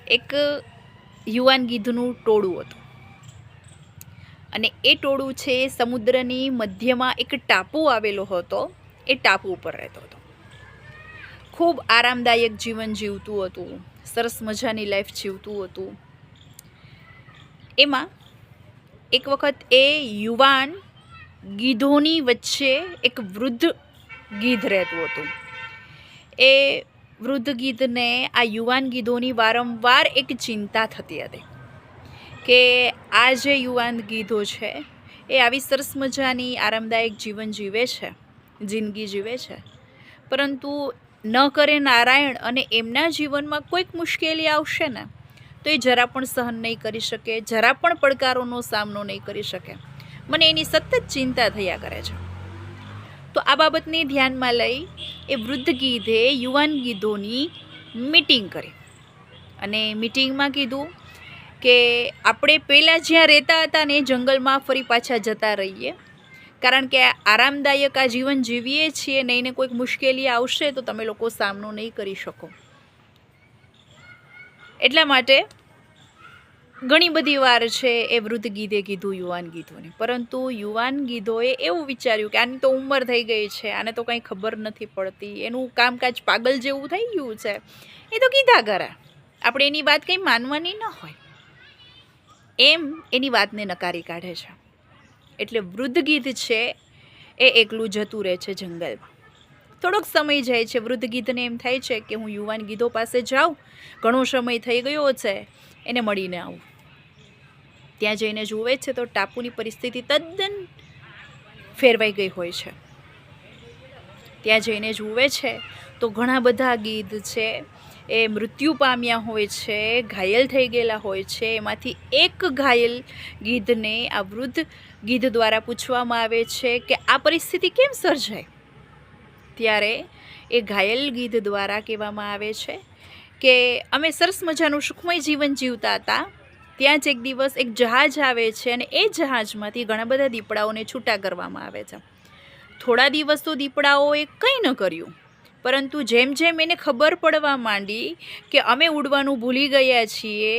એક યુવાન ગીધનું ટોળું હતું અને એ ટોળું છે સમુદ્રની મધ્યમાં એક ટાપુ આવેલો હતો. એ ટાપુ ઉપર રહેતો હતો. ખૂબ આરામદાયક જીવન જીવતું હતું, સરસ મજાની લાઈફ જીવતું હતું. એમાં એક વખત એ યુવાન ગીધોની વચ્ચે એક વૃદ્ધ ગીધ રહેતું હતું. એ વૃદ્ધ ગીધને આ યુવાન ગીધોની વારંવાર એક ચિંતા થતી હતી કે આ જે યુવાન ગીધો છે એ આવી સરસ મજાની આરામદાયક જીવન જીવે છે, જિંદગી જીવે છે, પરંતુ ન કરે નારાયણ અને એમના જીવનમાં કોઈક મુશ્કેલી આવશે ને તો એ જરા પણ સહન નહીં કરી શકે, જરા પણ પડકારોનો સામનો નહીં કરી શકે. મને એની સતત ચિંતા થયા કરે છે. તો આ બાબતને ધ્યાનમાં લઈ એ વૃદ્ધ ગીધે યુવાન ગીધોની મીટિંગ કરી અને મીટિંગમાં કીધું કે આપણે પહેલાં જ્યાં રહેતા હતા ને એ જંગલમાં ફરી પાછા જતા રહીએ, કારણ કે આરામદાયક આ જીવન જીવીએ છીએ ને એને કોઈક મુશ્કેલી આવશે તો તમે લોકો સામનો નહીં કરી શકો. એટલા માટે ઘણી બધી વાર છે એ વૃદ્ધ ગીધે કીધું યુવાન ગીધોને, પરંતુ યુવાન ગીધોએ એવું વિચાર્યું કે આની તો ઉંમર થઈ ગઈ છે, આને તો કંઈ ખબર નથી પડતી, એનું કામકાજ પાગલ જેવું થઈ ગયું છે, એ તો કીધા કરે, આપણે એની વાત કંઈ માનવાની ન હોય, એમ એની વાતને નકારી કાઢે છે. એટલે વૃદ્ધ ગીધ છે એ એકલું જતું રહે છે જંગલમાં. થોડોક સમય જાય છે, વૃદ્ધ ગીધને એમ થાય છે કે હું યુવાન ગીધો પાસે જાઉં, ઘણો સમય થઈ ગયો છે, એને મળીને આવું. ત્યાં જઈને જુએ છે તો ટાપુની પરિસ્થિતિ તદ્દન ફેરવાઈ ગઈ હોય છે. ત્યાં જઈને જુએ છે તો ઘણા બધા ગીધ છે એ મૃત્યુ પામ્યા હોય છે, ઘાયલ થઈ ગયેલા હોય છે. એમાંથી એક ઘાયલ ગીધને આ વૃદ્ધ ગીધ દ્વારા પૂછવામાં આવે છે કે આ પરિસ્થિતિ કેમ સર્જાય? ત્યારે એ ઘાયલ ગીધ દ્વારા કહેવામાં આવે છે કે અમે સરસ મજાનું સુખમય જીવન જીવતા હતા, ત્યાં જ એક દિવસ એક જહાજ આવે છે અને એ જહાજમાંથી ઘણા બધા દીપડાઓને છૂટા કરવામાં આવે છે. થોડા દિવસ તો દીપડાઓએ કંઈ ન કર્યું, પરંતુ જેમ જેમ એને ખબર પડવા માંડી કે અમે ઉડવાનું ભૂલી ગયા છીએ,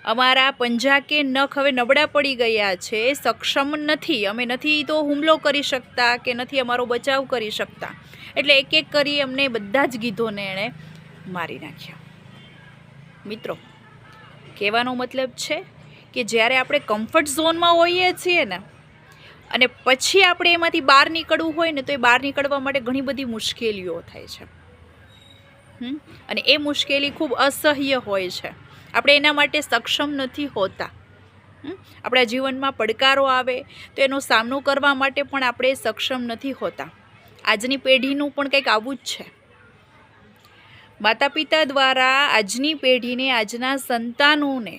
અમારા પંજા કે નખ હવે નબળા પડી ગયા છે, સક્ષમ નથી, અમે નથી તો હુમલો કરી શકતા કે નથી અમારો બચાવ કરી શકતા, એટલે એક એક કરી અમને બધા જ ગીધોને એણે મારી નાખ્યા. મિત્રો, કહેવાનો મતલબ છે કે જ્યારે આપણે કમ્ફર્ટ ઝોનમાં હોઈએ છીએ ને અને પછી આપણે એમાંથી બહાર નીકળવું હોય ને તો એ બહાર નીકળવા માટે ઘણી બધી મુશ્કેલીઓ થાય છે. અને એ મુશ્કેલી ખૂબ અસહ્ય હોય છે. આપણે એના માટે સક્ષમ નથી હોતા. આપણા જીવનમાં પડકારો આવે તો એનો સામનો કરવા માટે પણ આપણે સક્ષમ નથી હોતા. આજની પેઢીનું પણ કંઈક આવું જ છે. માતા પિતા દ્વારા આજની પેઢીને, આજના સંતાનોને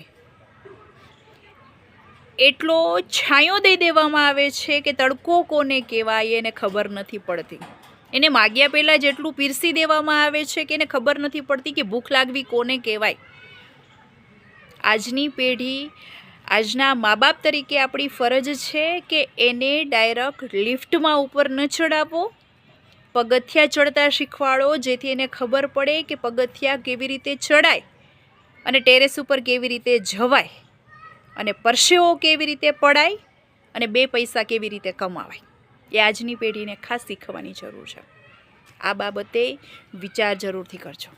એટલો છાંયો દઈ દેવામાં આવે છે કે તડકો કોને કહેવાય એને ખબર નથી પડતી. એને માગ્યા પહેલાં જેટલું પીરસી દેવામાં આવે છે કે એને ખબર નથી પડતી કે ભૂખ લાગવી કોને કહેવાય. આજની પેઢી, આજના મા બાપ તરીકે આપણી ફરજ છે કે એને ડાયરેક્ટ લિફ્ટમાં ઉપર ન ચડાવો, પગથિયા ચડતા શીખવાડો, જેથી એને ખબર પડે કે પગથિયા કેવી રીતે ચડાય અને ટેરેસ ઉપર કેવી રીતે જવાય અને પરસેવો કેવી રીતે પડાય અને બે પૈસા કેવી રીતે કમાવાય. એ આજની પેઢીને ખાસ શીખવાની જરૂર છે. આ બાબતે વિચાર જરૂરથી કરજો.